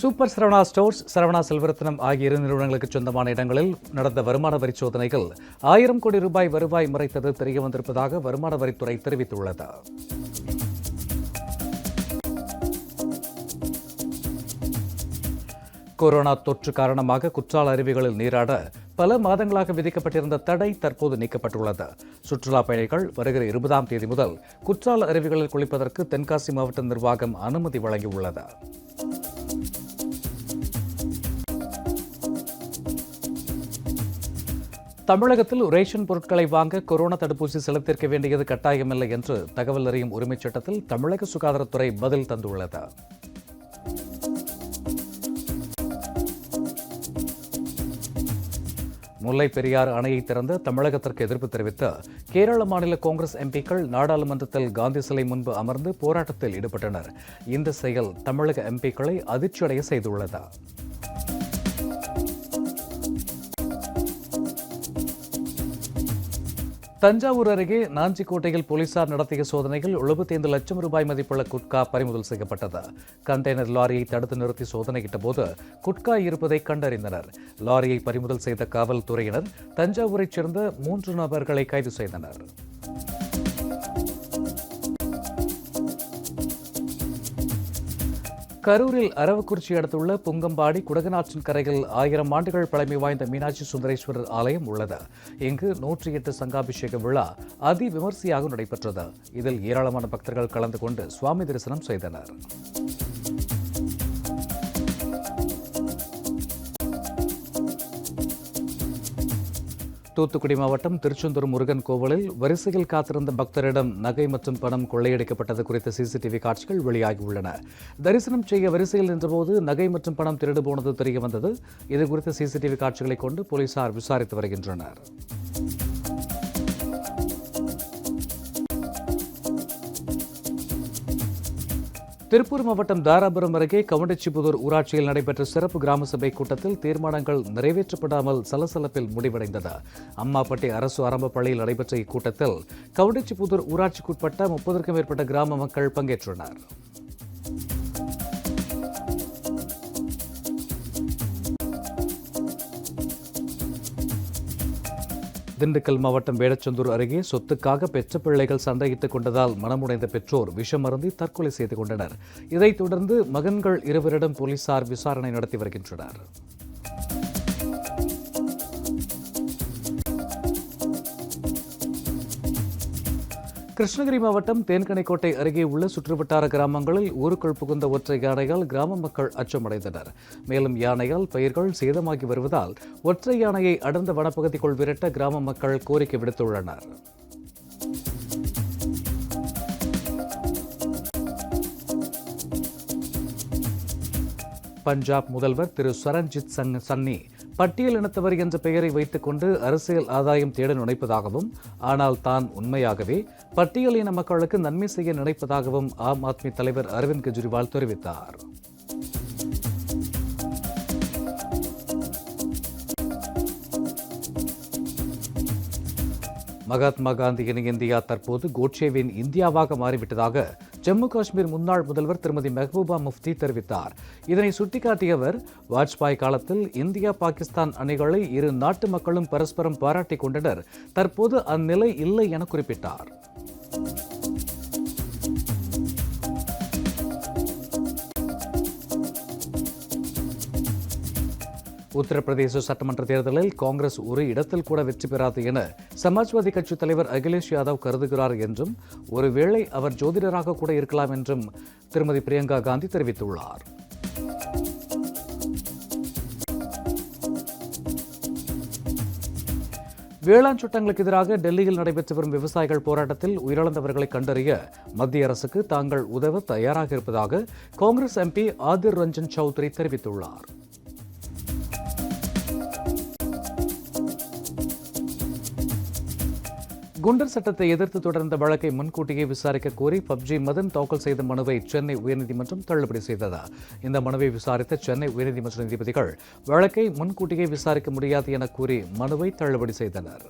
Super Saravana stores, Saravana Selvaratnam ஆகிய இரு நிறுவனங்களுக்கு சொந்தமான இடங்களில் நடந்த வருமான வரி சோதனைகள் 1000 கோடி ரூபாய் வருவாய் மறைத்தது தெரியவந்திருப்பதாக வருமான வரித்துறை தெரிவித்துள்ளது. கொரோனா தொற்று காரணமாக குற்றால அருவிகளில் நீராட பல மாதங்களாக விதிக்கப்பட்டிருந்த தடை தற்போது நீக்கப்பட்டுள்ளது. சுற்றுலா பயணிகள் வருகிற 20ஆம் தேதி முதல் குற்றால அருவிகளில் குளிப்பதற்கு தென்காசி மாவட்ட நிர்வாகம் அனுமதி வழங்கியுள்ளது. தமிழகத்தில் ரேஷன் பொருட்களை வாங்க கொரோனா தடுப்பூசி செலுத்தியிருக்க வேண்டியது கட்டாயமில்லை என்று தகவல் அறியும் உரிமைச் சட்டத்தில் தமிழக சுகாதாரத்துறை பதில் தந்துள்ளது. முல்லை பெரியாறு அணையை திறந்து தமிழகத்திற்கு எதிர்ப்பு தெரிவித்து கேரள மாநில காங்கிரஸ் எம்பிக்கள் நாடாளுமன்றத்தில் காந்தி சிலை முன்பு அமர்ந்து போராட்டத்தில் ஈடுபட்டனர். இந்த செயல் தமிழக எம்பிக்களை அதிர்ச்சியடைய செய்துள்ளது. தஞ்சாவூர் அருகே நாஞ்சிக்கோட்டையில் போலீசார் நடத்திய சோதனையில் 75 லட்சம் ரூபாய் மதிப்புள்ள குட்கா பறிமுதல் செய்யப்பட்டது. கண்டெய்னர் லாரியை தடுத்து நிறுத்தி சோதனையிட்ட போது குட்கா இருப்பதை கண்டறிந்தனர். லாரியை பறிமுதல் செய்த காவல்துறையினர் தஞ்சாவூரைச் சேர்ந்த 3 நபர்களை கைது செய்தனர். கரூரில் அரவக்குறிச்சி அடுத்துள்ள புங்கம்பாடி குடகனாற்றின் கரையில் 1000 ஆண்டுகள் பழமை வாய்ந்த மீனாட்சி சுந்தரேஸ்வரர் ஆலயம் உள்ளது. இங்கு 108 சங்காபிஷேக விழா அதி விமர்சையாக நடைபெற்றது. இதில் ஏராளமான பக்தர்கள் கலந்து கொண்டு சுவாமி தரிசனம் செய்தனர். தூத்துக்குடி மாவட்டம் திருச்செந்தூர் முருகன் கோவிலில் வரிசையில் காத்திருந்த பக்தரிடம் நகை மற்றும் பணம் கொள்ளையடிக்கப்பட்டது குறித்த சிசிடிவி காட்சிகள் வெளியாகியுள்ளன. தரிசனம் செய்ய வரிசையில் நின்றபோது நகை மற்றும் பணம் திருடு போனது தெரியவந்தது. இதுகுறித்த சிசிடிவி காட்சிகளை கொண்டு போலீசார் விசாரித்து வருகின்றனர். திருப்பூர் மாவட்டம் தாராபுரம் அருகே கவுண்டச்சிபுதூர் ஊராட்சியில் நடைபெற்ற சிறப்பு கிராம சபை கூட்டத்தில் தீர்மானங்கள் நிறைவேற்றப்படாமல் சலசலப்பில் முடிவடைந்தது. அம்மாப்பட்டி அரசு ஆரம்ப பள்ளியில் நடைபெற்ற இக்கூட்டத்தில் கவுண்டச்சிபுதூர் ஊராட்சிக்குட்பட்ட 30க்கும் மேற்பட்ட கிராம மக்கள் பங்கேற்றனர். திண்டுக்கல் மாவட்டம் வேடச்சந்தூர் அருகே சொத்துக்காக பெற்ற பிள்ளைகள் சண்டையிட்டுக் கொண்டதால் மனமுடைந்த பெற்றோர் விஷம் அருந்தி தற்கொலை செய்து கொண்டனர். இதைத் தொடர்ந்து மகன்கள் இருவரிடம் போலீசார் விசாரணை நடத்தி வருகின்றனர். கிருஷ்ணகிரி மாவட்டம் தேன்கனிக்கோட்டை அருகே உள்ள சுற்றுவட்டார கிராமங்களில் ஊருக்குள் புகுந்த ஒற்றை யானையால் கிராம மக்கள் அச்சமடைந்தனர். மேலும் யானையால் பயிர்கள் சேதமாகி வருவதால் ஒற்றை யானையை அடர்ந்த வனப்பகுதிக்குள் விரட்ட கிராம மக்கள் கோரிக்கை விடுத்துள்ளனர். பஞ்சாப் முதல்வர் திரு சரண்ஜித் சன்னி பட்டியல் இனத்தவர் என்ற பெயரை வைத்துக் கொண்டு அரசியல் ஆதாயம் தேட நினைப்பதாகவும், ஆனால் தான் உண்மையாகவே பட்டியல் இன மக்களுக்கு நன்மை செய்ய நினைப்பதாகவும் ஆம் ஆத்மி தலைவர் அரவிந்த் கெஜ்ரிவால் தெரிவித்தார். மகாத்மா காந்தியின் இந்தியா தற்போது கோட்சேவின் இந்தியாவாக மாறிவிட்டதாக ஜம்மு காஷ்மீர் முன்னாள் முதல்வர் திருமதி மெஹபூபா முஃப்தி தெரிவித்தார். இதனை சுட்டிக்காட்டிய அவர், வாஜ்பாய் காலத்தில் இந்தியா பாகிஸ்தான் அணிகளை இரு நாட்டு மக்களும் பரஸ்பரம் பாராட்டிக் கொண்டனர். தற்போது அந்நிலை இல்லை என குறிப்பிட்டார். உத்தரப்பிரதேச சட்டமன்ற தேர்தலில் காங்கிரஸ் ஒரு இடத்தில் கூட வெற்றி பெறாது என சமாஜ்வாதி கட்சி தலைவர் அகிலேஷ் யாதவ் கருதுகிறார் என்றும், ஒருவேளை அவர் ஜோதிடராக கூட இருக்கலாம் என்றும் திருமதி பிரியங்கா காந்தி தெரிவித்துள்ளார். வேளாண் சட்டங்களுக்கு எதிராக டெல்லியில் நடைபெற்று வரும் விவசாயிகள் போராட்டத்தில் உயிரிழந்தவர்களை கண்டறிய மத்திய அரசுக்கு தாங்கள் உதவ தயாராக இருப்பதாக காங்கிரஸ் எம்பி ஆதிர் ரஞ்சன் சௌத்ரி தெரிவித்துள்ளார். குண்டர் சட்டத்தை எதிர்த்து தொடர்ந்த வழக்கை முன்கூட்டியே விசாரிக்க கோரி பப்ஜி மதன் தாக்கல் செய்த மனுவை சென்னை உயர்நீதிமன்றம் தள்ளுபடி செய்தது. இந்த மனுவை விசாரித்த சென்னை உயர்நீதிமன்ற நீதிபதிகள் வழக்கை முன்கூட்டியே விசாரிக்க முடியாது என கூறி மனுவை தள்ளுபடி செய்தனர்.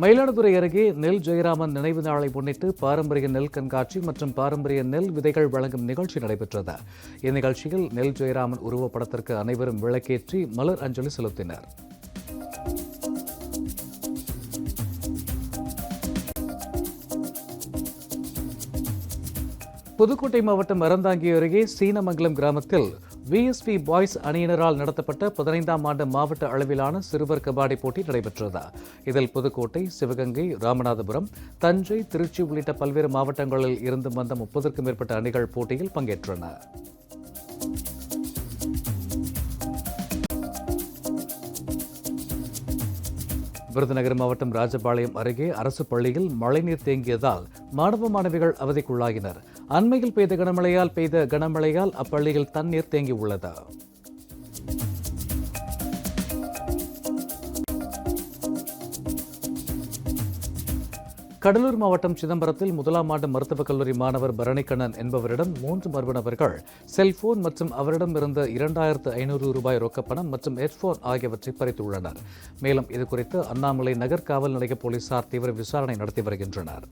மயிலாடுதுறை அருகே நெல் ஜெயராமன் நினைவு நாளை முன்னிட்டு பாரம்பரிய நெல் கண்காட்சி மற்றும் பாரம்பரிய நெல் விதைகள் வழங்கும் நிகழ்ச்சி நடைபெற்றது. இந்நிகழ்ச்சியில் நெல் ஜெயராமன் உருவப்படத்திற்கு அனைவரும் விளக்கேற்றி மலர் அஞ்சலி செலுத்தினர். புதுக்கோட்டை மாவட்டம் அறந்தாங்கி அருகே சீனமங்கலம் கிராமத்தில் VSP பாய்ஸ் அணியினரால் நடத்தப்பட்ட 15ஆம் ஆண்டு மாவட்ட அளவிலான சிறுவர் கபாடி போட்டி நடைபெற்றது. இதில் புதுக்கோட்டை, சிவகங்கை, ராமநாதபுரம், தஞ்சை, திருச்சி உள்ளிட்ட பல்வேறு மாவட்டங்களில் இருந்து வந்த 30க்கும் மேற்பட்ட அணிகள் போட்டியில் பங்கேற்றன. விருதுநகர் மாவட்டம் ராஜபாளையம் அருகே அரசு பள்ளியில் மழைநீர் தேங்கியதால் மாணவ மாணவிகள் அவதிக்குள்ளாகினர். அண்மையில் பெய்த கனமழையால் அப்பள்ளியில் தண்ணீர் தேங்கியுள்ளது. கடலூர் மாவட்டம் சிதம்பரத்தில் 1ஆம் ஆண்டு மருத்துவக் கல்லூரி மாணவர் பரணிக்கண்ணன் என்பவரிடம் 3 மர்ம நபர்கள் செல்போன் மற்றும் அவரிடம் இருந்த 2500 ரூபாய் ரொக்கப்பணம் மற்றும் ஹெட்போன் ஆகியவற்றை பறித்துள்ளனர். மேலும் இதுகுறித்து அண்ணாமலை நகர் காவல் நிலைய போலீசார் தீவிர விசாரணை நடத்தி வருகின்றனர்.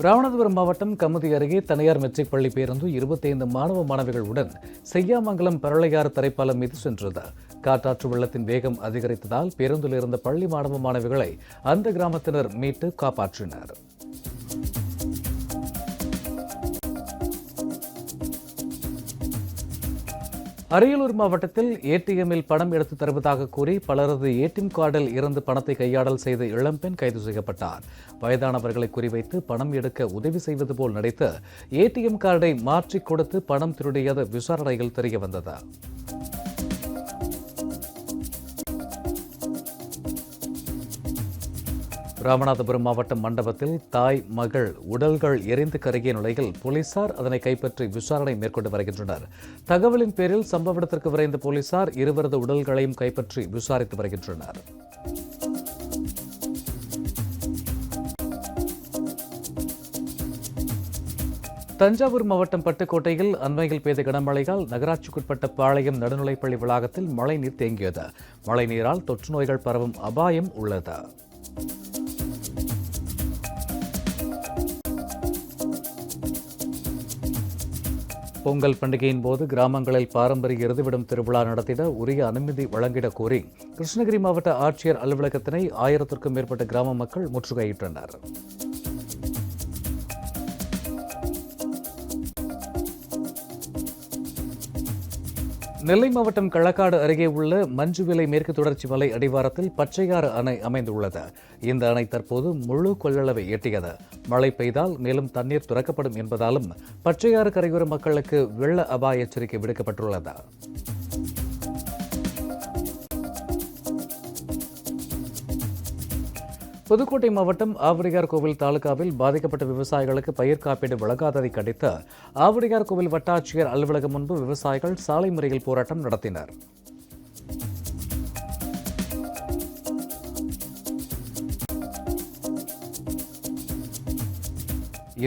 ராமநாதபுரம் மாவட்டம் கமுதி அருகே தனியார் மெட்ரிக் பள்ளி பேருந்து 25 மாணவ மாணவிகளுடன் செய்யாமங்கலம் பரளையாறு தரைப்பாலம் மீது சென்றது. காட்டாற்று வெள்ளத்தின் வேகம் அதிகரித்ததால் பேருந்தில் இருந்த பள்ளி மாணவ மாணவிகளை அந்த கிராமத்தினர் மீட்டு காப்பாற்றினர். அரியலூர் மாவட்டத்தில் ஏடிஎம்மில் பணம் எடுத்து தருவதாக கூறி பலரது ஏடிஎம் கார்டில் இருந்து பணத்தை கையாடல் செய்த இளம்பெண் கைது செய்யப்பட்டார். வயதானவர்களை குறிவைத்து பணம் எடுக்க உதவி செய்வது போல் நடித்து ஏடிஎம் கார்டை மாற்றிக் கொடுத்து பணம் திருடியது விசாரணையில் தெரியவந்தது. ராமநாதபுரம் மாவட்டம் மண்டபத்தில் தாய் மகள் உடல்கள் எரிந்து கருகிய நிலையில் போலீசார் அதனை கைப்பற்றி விசாரணை மேற்கொண்டு வருகின்றனர். தகவலின் பேரில் சம்பவ இடத்திற்கு விரைந்த போலீசார் இருவரது உடல்களையும் கைப்பற்றி விசாரித்து வருகின்றனர். தஞ்சாவூர் மாவட்டம் பட்டுக்கோட்டையில் அண்மையில் பெய்த கனமழையால் நகராட்சிக்குட்பட்ட பாளையம் நடுநிலைப்பள்ளி வளாகத்தில் மழைநீர் தேங்கியது. மழைநீரால் தொற்று நோய்கள் பரவும் அபாயம் உள்ளது. பொங்கல் பண்டிகையின் போது கிராமங்களில் பாரம்பரிய இறுதிவிடும் திருவிழா நடத்திட உரிய அனுமதி வழங்கிட கோரி கிருஷ்ணகிரி மாவட்ட ஆட்சியர் அலுவலகத்தினை 1000க்கும் மேற்பட்ட கிராம மக்கள் முற்றுகையிட்டனர். நெல்லை மாவட்டம் களக்காடு அருகே உள்ள மஞ்சுவிலை மேற்கு தொடர்ச்சி மலை அடிவாரத்தில் பச்சையாறு அணை அமைந்துள்ளது. இந்த அணை தற்போது முழு கொள்ளளவை எட்டியது. மழை பெய்தால் மேலும் தண்ணீர் திறக்கப்படும் என்பதாலும் பச்சையாறு கரையோர மக்களுக்கு வெள்ள அபாய எச்சரிக்கை விடுக்கப்பட்டுள்ளது. புதுக்கோட்டை மாவட்டம் ஆவுடையார் கோவில் தாலுகாவில் பாதிக்கப்பட்ட விவசாயிகளுக்கு பயிர் காப்பீடு வழங்காததை கண்டித்து ஆவுடையார் கோவில் வட்டாட்சியர் அலுவலகம் முன்பு விவசாயிகள் சாலை மறியல் போராட்டம் நடத்தினர்.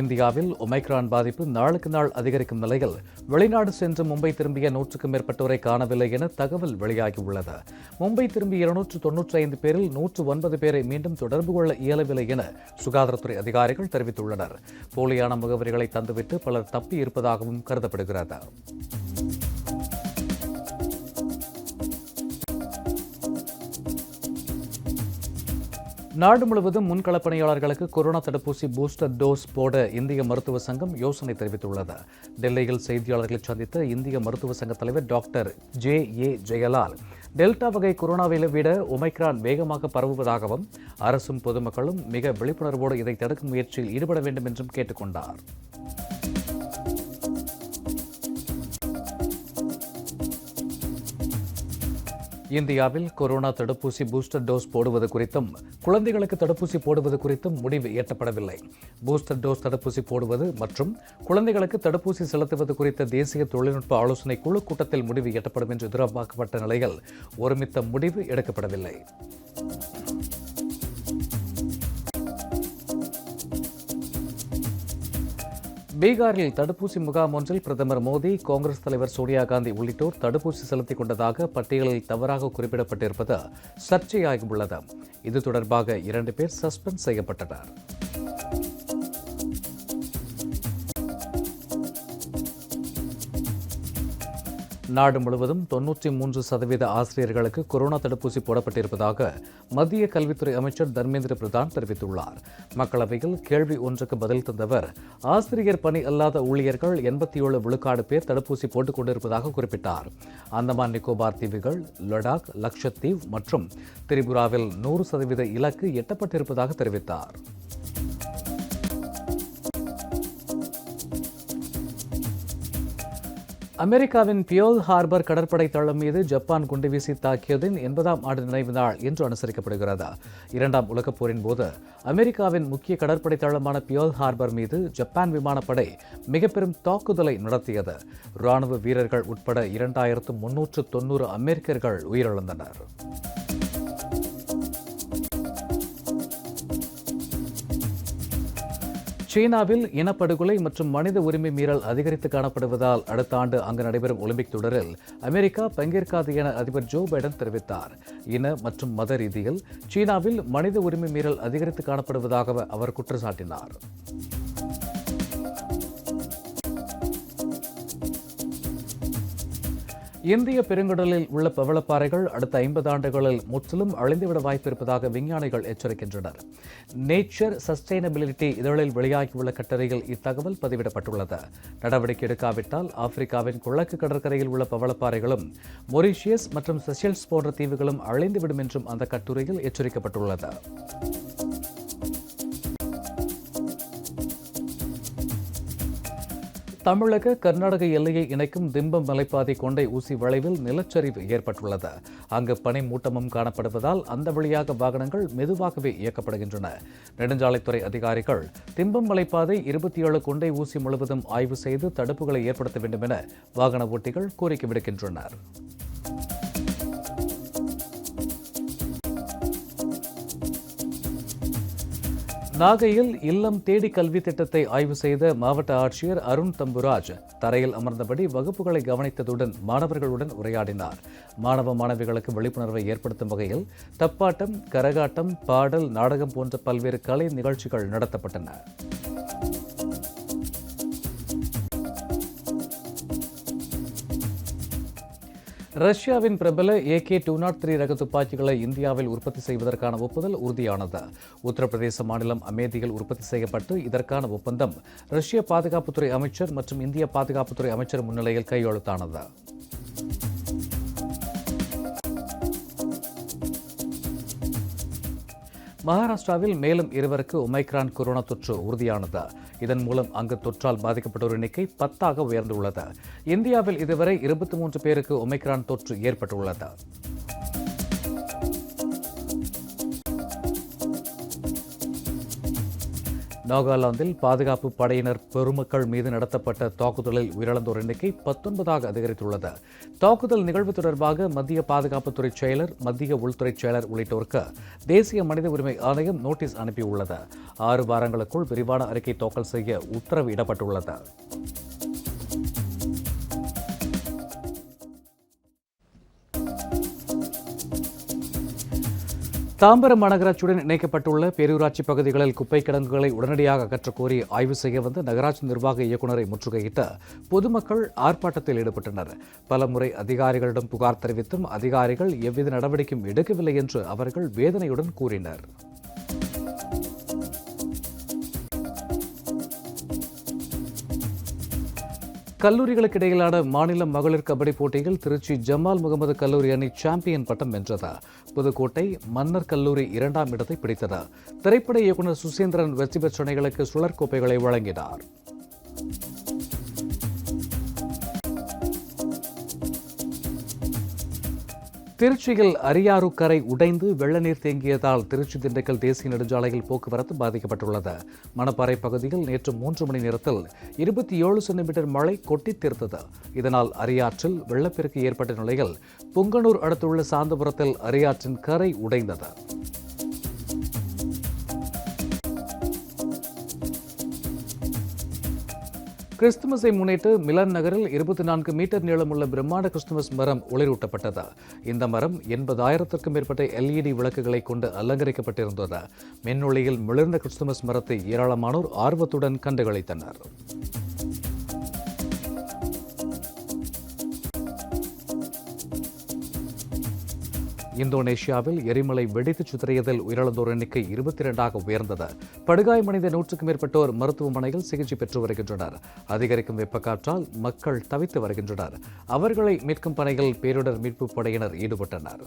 இந்தியாவில் ஒமைக்ரான் பாதிப்பு நாளுக்கு நாள் அதிகரிக்கும் நிலையில் வெளிநாடு சென்று மும்பை திரும்பிய 100க்கும் மேற்பட்டோரை காணவில்லை என தகவல் வெளியாகியுள்ளது. மும்பை திரும்பிய 295 பேரில் 109 பேரை மீண்டும் தொடர்பு கொள்ள இயலவில்லை என சுகாதாரத்துறை அதிகாரிகள் தெரிவித்துள்ளனர். போலியான முகவரிகளை தந்துவிட்டு பலர் தப்பி இருப்பதாகவும் கருதப்படுகிறது. நாடு முழுவதும் முன்களப் பணியாளர்களுக்கு கொரோனா தடுப்பூசி பூஸ்டர் டோஸ் போட இந்திய மருத்துவ சங்கம் யோசனை தெரிவித்துள்ளது. டெல்லியில் செய்தியாளர்களை சந்தித்த இந்திய மருத்துவ சங்க தலைவர் டாக்டர் JA ஜெயலால் டெல்டா வகை கொரோனாவை விட ஒமைக்ரான் வேகமாக பரவுவதாகவும் அரசும் பொதுமக்களும் மிக விழிப்புணர்வோடு இதை தடுக்கும் முயற்சியில் ஈடுபட வேண்டும் என்றும் கேட்டுக்கொண்டார். இந்தியாவில் கொரோனா தடுப்பூசி பூஸ்டர் டோஸ் போடுவது குறித்தும் குழந்தைகளுக்கு தடுப்பூசி போடுவது குறித்தும் முடிவு எட்டப்படவில்லை. பூஸ்டர் டோஸ் தடுப்பூசி போடுவது மற்றும் குழந்தைகளுக்கு தடுப்பூசி செலுத்துவது குறித்த தேசிய தொழில்நுட்ப ஆலோசனை குழு கூட்டத்தில் முடிவு எட்டப்படும் என்று எதிர்பார்க்கப்பட்ட நிலையில் ஒருமித்த முடிவு எடுக்கப்படவில்லை. பீகாரில் தடுப்பூசி முகாம் ஒன்றில் பிரதமர் மோடி, காங்கிரஸ் தலைவர் சோனியா காந்தி உள்ளிட்டோர் தடுப்பூசி செலுத்திக் கொண்டதாக பட்டியலில் தவறாக குறிப்பிடப்பட்டிருப்பது சர்ச்சையாகியுள்ளது. இது தொடர்பாக 2 பேர் சஸ்பெண்ட் செய்யப்பட்டனர். நாடு முழுவதும் 93% ஆசிரியர்களுக்கு கொரோனா தடுப்பூசி போடப்பட்டிருப்பதாக மத்திய கல்வித்துறை அமைச்சர் தர்மேந்திர பிரதான் தெரிவித்துள்ளார். மக்களவையில் கேள்வி ஒன்றுக்கு பதில் தந்தவர், ஆசிரியர் பணி அல்லாத ஊழியர்கள் 87 விழுக்காடு பேர் தடுப்பூசி போட்டுக் கொண்டிருப்பதாக குறிப்பிட்டார். அந்தமான் நிக்கோபார் தீவுகள், லடாக், லட்சத்தீவு மற்றும் திரிபுராவில் 100% இலக்கு எட்டப்பட்டிருப்பதாக தெரிவித்தார். அமெரிக்காவின் பியோல் ஹார்பர் கடற்படை தளம் மீது ஜப்பான் குண்டுவீசி தாக்கியதின் 80ஆம் ஆண்டு நினைவு நாள் இன்று அனுசரிக்கப்படுகிறது. 2ஆம் உலகப் போரின் போது அமெரிக்காவின் முக்கிய கடற்படை தளமான பியோல் ஹார்பர் மீது ஜப்பான் விமானப்படை மிக பெரும் தாக்குதலை நடத்தியது. ராணுவ வீரர்கள் உட்பட 2390 அமெரிக்கர்கள் உயிரிழந்தனர். சீனாவில் இனப்படுகொலை மற்றும் மனித உரிமை மீறல் அதிகரித்து காணப்படுவதால் அடுத்த ஆண்டு அங்கு நடைபெறும் ஒலிம்பிக் தொடரில் அமெரிக்கா பங்கேற்காது என அதிபர் ஜோ பைடன் தெரிவித்தார். இன மற்றும் மத ரீதியில் சீனாவில் மனித உரிமை மீறல் அதிகரித்து காணப்படுவதாக அவர் குற்றம் சாட்டினார். இந்திய பெருங்கடலில் உள்ள பவளப்பாறைகள் அடுத்த 50 ஆண்டுகளில் முற்றிலும் அழிந்துவிட வாய்ப்பிருப்பதாக விஞ்ஞானிகள் எச்சரிக்கின்றனர். நேச்சர் சஸ்டைனபிலிட்டி இதழில் வெளியாகியுள்ள கட்டுரையில் இத்தகவல் பதிவிடப்பட்டுள்ளது. நடவடிக்கை எடுக்காவிட்டால் ஆப்பிரிக்காவின் கிழக்கு கடற்கரையில் உள்ள பவளப்பாறைகளும் மொரீஷியஸ் மற்றும் செஷல்ஸ் போன்ற தீவுகளும் அழிந்துவிடும் என்றும் அந்த கட்டுரையில் எச்சரிக்கப்பட்டுள்ளது. தமிழக கர்நாடக எல்லையை இணைக்கும் திம்பம் மலைப்பாதை கொண்டை ஊசி வளைவில் நிலச்சரிவு ஏற்பட்டுள்ளது. அங்கு பனிமூட்டமும் காணப்படுவதால் அந்த வழியாக வாகனங்கள் மெதுவாகவே இயக்கப்படுகின்றன. நெடுஞ்சாலைத்துறை அதிகாரிகள் திம்பம் மலைப்பாதை 27 கொண்டை ஊசி முழுவதும் ஆய்வு செய்து தடுப்புகளை ஏற்படுத்த வேண்டும் என வாகன ஓட்டிகள் கோரிக்கை விடுக்கின்றனர். நாகையில் இல்லம் தேடி கல்வி திட்டத்தை ஆய்வு செய்த மாவட்ட ஆட்சியர் அருண் தம்புராஜ் தரையில் அமர்ந்தபடி வகுப்புகளை கவனித்ததுடன் மாணவர்களுடன் உரையாடினார். மாணவ மாணவிகளுக்கு விழிப்புணர்வை ஏற்படுத்தும் வகையில் தப்பாட்டம், கரகாட்டம், பாடல், நாடகம் போன்ற பல்வேறு கலை நிகழ்ச்சிகள் நடத்தப்பட்டன. ரஷ்யாவின் பிரபல AK-203 ரக துப்பாக்கிகளை இந்தியாவில் உற்பத்தி செய்வதற்கான ஒப்புதல் உறுதியானது. உத்தரப்பிரதேச மாநிலம் அமேதியில் உற்பத்தி செய்யப்பட்டு இதற்கான ஒப்பந்தம் ரஷ்ய பாதுகாப்புத்துறை அமைச்சர் மற்றும் இந்திய பாதுகாப்புத்துறை அமைச்சர் முன்னிலையில் கையெழுத்தானது. மகாராஷ்டிராவில் மேலும் 2 ஒமைக்ரான் கொரோனா தொற்று உறுதியானது. இதன் மூலம் அங்கு தொற்றால் பாதிக்கப்பட்டோர் எண்ணிக்கை 10ஆக உயர்ந்துள்ளது. இந்தியாவில் இதுவரை 23 பேருக்கு ஒமைக்ரான் தொற்று ஏற்பட்டுள்ளது. நாகாலாந்தில் பாதுகாப்பு படையினர் பொதுமக்கள் மீது நடத்தப்பட்ட தாக்குதலில் உயிரிழந்தோர் எண்ணிக்கை 19ஆக அதிகரித்துள்ளது. தாக்குதல் நிகழ்வு தொடர்பாக மத்திய பாதுகாப்புத்துறை செயலர், மத்திய உள்துறை செயலர் உள்ளிட்டோருக்கு தேசிய மனித உரிமை ஆணையம் நோட்டீஸ் அனுப்பியுள்ளது. 6 வாரங்களுக்குள் விரிவான அறிக்கை தாக்கல் செய்ய உத்தரவு இடப்பட்டுள்ளது. தாம்பரம் மாநகராட்சியுடன் இணைக்கப்பட்டுள்ள பேரூராட்சி பகுதிகளில் குப்பை கிடங்குகளை உடனடியாக அகற்றக் கோரி ஆய்வு செய்ய வந்த நகராட்சி நிர்வாக இயக்குநரை முற்றுகையிட்டு பொதுமக்கள் ஆர்ப்பாட்டத்தில் ஈடுபட்டனர். பலமுறை அதிகாரிகளிடம் புகார் தெரிவித்தும் அதிகாரிகள் எவ்வித நடவடிக்கையும் எடுக்கவில்லை என்று அவர்கள் வேதனையுடன் கூறினர். கல்லூரிகளுக்கு இடையிலான மாநில மகளிர் கபடி போட்டியில் திருச்சி ஜமால் முகமது கல்லூரி அணி சாம்பியன் பட்டம் வென்றது. புதுக்கோட்டை மன்னர் கல்லூரி 2ஆம் இடத்தை பிடித்தது. திரைப்பட இயக்குநர் சுசேந்திரன் வெற்றி பெற்ற அணிகளுக்கு சுழற்கோப்பைகளை வழங்கினார். திருச்சியில் அரியாறு கரை உடைந்து வெள்ள நீர் தேங்கியதால் திருச்சி திண்டுக்கல் தேசிய நெடுஞ்சாலையில் போக்குவரத்து பாதிக்கப்பட்டுள்ளது. மணப்பாறை பகுதியில் நேற்று 3 மணி நேரத்தில் 27 சென்டிமீட்டர் மழை கொட்டி தீர்த்தது. இதனால் அரியாற்றில் வெள்ளப்பெருக்கு ஏற்பட்ட நிலையில் புங்கனூர் அடுத்துள்ள சாந்தபுரத்தில் அரியாற்றின் கரை உடைந்தது. கிறிஸ்துமஸை முன்னிட்டு மிலன் நகரில் 24 மீட்டர் நீளமுள்ள பிரம்மாண்ட கிறிஸ்துமஸ் மரம் ஒளிரூட்டப்பட்டது. இந்த மரம் 80,000க்கும் மேற்பட்ட LED விளக்குகளை கொண்டு அலங்கரிக்கப்பட்டிருந்தது. மின்னொளியில் மிளர்ந்த கிறிஸ்துமஸ் மரத்தை ஏராளமானோர் ஆர்வத்துடன் கண்டுகளித்தனர். இந்தோனேஷியாவில் எரிமலை வெடித்து சிதறியதில் உயிரிழந்தோர் எண்ணிக்கை 22ஆக உயர்ந்தது. படுகாயமடைந்த 100க்கும் மேற்பட்டோர் மருத்துவமனையில் சிகிச்சை பெற்று வருகின்றனர். அதிகரிக்கும் வெப்பக்காற்றால் மக்கள் தவித்து வருகின்றனர். அவர்களை மீட்கும் பணியில் பேரிடர் மீட்புப் படையினர் ஈடுபட்டனர்.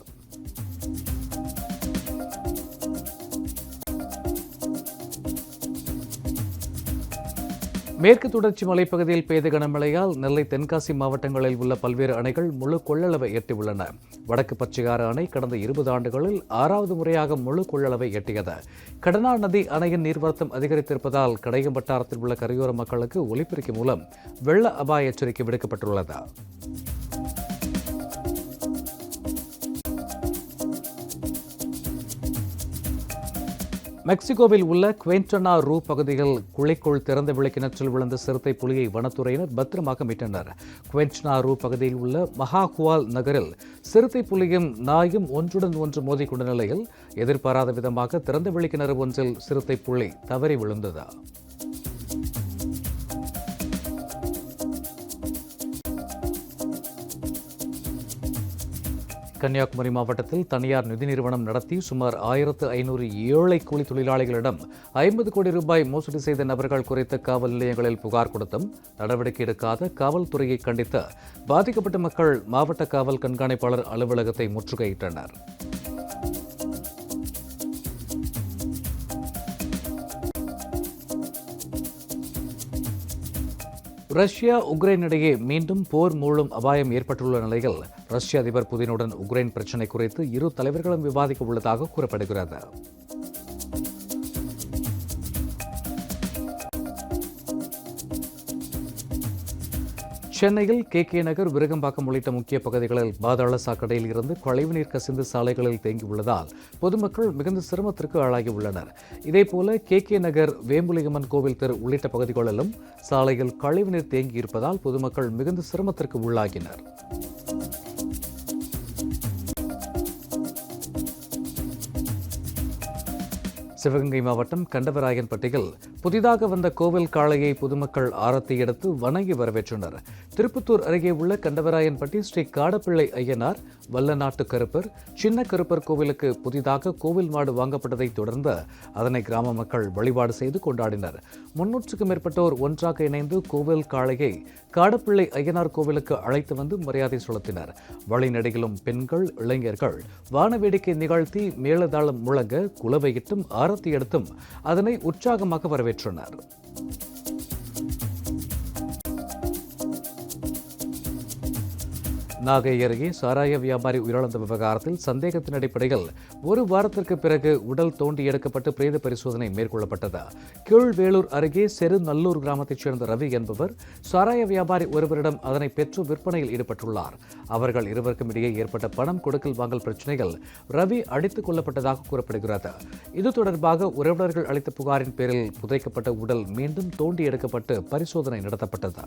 மேற்கு தொடர்ச்சி மலைப்பகுதியில் பெய்த கனமழையால் நெல்லை, தென்காசி மாவட்டங்களில் உள்ள பல்வேறு அணைகள் முழு கொள்ளளவை எட்டியுள்ளன. வடக்கு பச்சையாறு அணை கடந்த 20 ஆண்டுகளில் 6வது முறையாக முழு கொள்ளளவை எட்டியது. கடனா நதி அணையின் நீர்வரத்து அதிகரித்திருப்பதால் கடையம் வட்டாரத்தில் உள்ள கரையோர மக்களுக்கு ஒலிபெருக்கி மூலம் வெள்ள அபாய எச்சரிக்கை விடுக்கப்பட்டுள்ளது. மெக்சிகோவில் உள்ள குவென்டனா ரூ பகுதியில் குழிக்குள் திறந்த வெளி கிணற்றில் விழுந்த சிறுத்தை புலியை வனத்துறையினர் பத்திரமாக மீட்டனர். குவென்டனா ரூ பகுதியில் உள்ள மஹாகுவால் நகரில் சிறுத்தை புலியும் நாயும் ஒன்றுடன் ஒன்று மோதிக்கொண்ட நிலையில் எதிர்பாராத விதமாக திறந்த வெளி கிணறு ஒன்றில் சிறுத்தை புலி தவறி விழுந்தது. கன்னியாகுமரி மாவட்டத்தில் தனியார் நிதி நிறுவனம் நடத்தி சுமார் 1500 ஏழை கூலி தொழிலாளிகளிடம் 50 கோடி ரூபாய் மோசடி செய்த நபர்கள் குறித்த காவல் நிலையங்களில் புகார் கொடுத்தும் நடவடிக்கை எடுக்காத காவல்துறையை கண்டித்து பாதிக்கப்பட்ட மக்கள் மாவட்ட காவல் கண்காணிப்பாளர் அலுவலகத்தை முற்றுகையிட்டனர். ரஷ்யா உக்ரைன் இடையே மீண்டும் போர் மூழும் அபாயம் ஏற்பட்டுள்ள நிலையில் ரஷ்ய அதிபர் புதினுடன் உக்ரைன் பிரச்சினை குறித்து இரு தலைவர்களும் விவாதிக்க உள்ளதாக கூறப்படுகிறது. சென்னையில் KK நகர், விருகம்பாக்கம் உள்ளிட்ட முக்கிய பகுதிகளில் பாதாள சாக்கடையில் இருந்து கழிவுநீர் கசிந்து சாலைகளில் தேங்கியுள்ளதால் பொதுமக்கள் மிகுந்த சிரமத்திற்கு ஆளாகியுள்ளனர். இதேபோல KK நகர், வேம்புலியம்மன் கோவில் தெரு உள்ளிட்ட பகுதிகளிலும் சாலையில் கழிவுநீர் தேங்கியிருப்பதால் பொதுமக்கள் மிகுந்த சிரமத்திற்கு உள்ளாகினர். சிவகங்கை மாவட்டம் கண்டவராயன்பட்டியில் புதிதாக வந்த கோவில் காளையை பொதுமக்கள் ஆரத்தி எடுத்து வணங்கி வரவேற்றனர். திருப்பத்தூர் அருகே உள்ள கண்டவராயன்பட்டி ஸ்ரீ காடப்பிள்ளை ஐயனார், வல்லநாட்டு கருப்பர், சின்ன கருப்பர் கோவிலுக்கு புதிதாக கோவில் மாடு வாங்கப்பட்டதைத் தொடர்ந்து அதனை கிராம மக்கள் வழிபாடு செய்து கொண்டாடினர். 300க்கும் மேற்பட்டோர் ஒன்றாக இணைந்து கோவில் காளையை காடப்பிள்ளை ஐயனார் கோவிலுக்கு அழைத்து வந்து மரியாதை செலுத்தினர். வழிநெடுகிலும் பெண்கள், இளைஞர்கள் வான வேடிக்கை நிகழ்த்தி மேளதாளம் முழங்க குலவையிட்டும் ஆரத்தி எடுத்தும் அதனை உற்சாகமாக வரவேற்றனர். நாகை அருகே சாராய வியாபாரி உயிரிழந்த விவகாரத்தில் சந்தேகத்தின் அடிப்படையில் ஒரு வாரத்திற்கு பிறகு உடல் தோண்டி எடுக்கப்பட்டு பிரேத பரிசோதனை மேற்கொள்ளப்பட்டது. கீழ்வேளூர் அருகே செருநல்லூர் கிராமத்தைச் சேர்ந்த ரவி என்பவர் சாராய வியாபாரி ஒருவரிடம் அதனை பெற்று விற்பனையில் ஈடுபட்டுள்ளார். அவர்கள் இருவருக்கும் இடையே ஏற்பட்ட பணம் கொடுக்கல் வாங்கல் பிரச்சனைகள் ரவி அடித்துக் கொல்லப்பட்டதாக கூறப்படுகிறது. இது தொடர்பாக உறவினர்கள் அளித்த புகாரின் பேரில் புதைக்கப்பட்ட உடல் மீண்டும் தோண்டி எடுக்கப்பட்டு பரிசோதனை நடத்தப்பட்டது.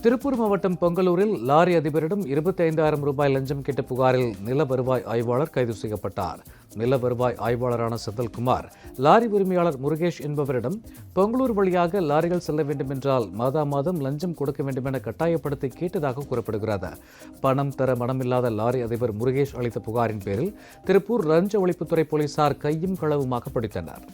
திருப்பூர் மாவட்டம் பொங்கலூரில் லாரி அதிபரிடம் 25,000 ரூபாய் லஞ்சம் கேட்ட புகாரில் நில வருவாய் ஆய்வாளர் கைது செய்யப்பட்டார். நில வருவாய் ஆய்வாளரான செந்தில்குமார் லாரி உரிமையாளர் முருகேஷ் என்பவரிடம் பொங்கலூர் வழியாக லாரிகள் செல்ல வேண்டும் என்றால் மாதம் லஞ்சம் கொடுக்க வேண்டும் என கட்டாயப்படுத்தி கேட்டதாக கூறப்படுகிறது. பணம் தர மனமில்லாத லாரி அதிபர் முருகேஷ் அளித்த புகாரின் பேரில் திருப்பூர் லஞ்ச ஒழிப்புத்துறை போலீசார் கையும் களவுமாக பிடித்தனர்.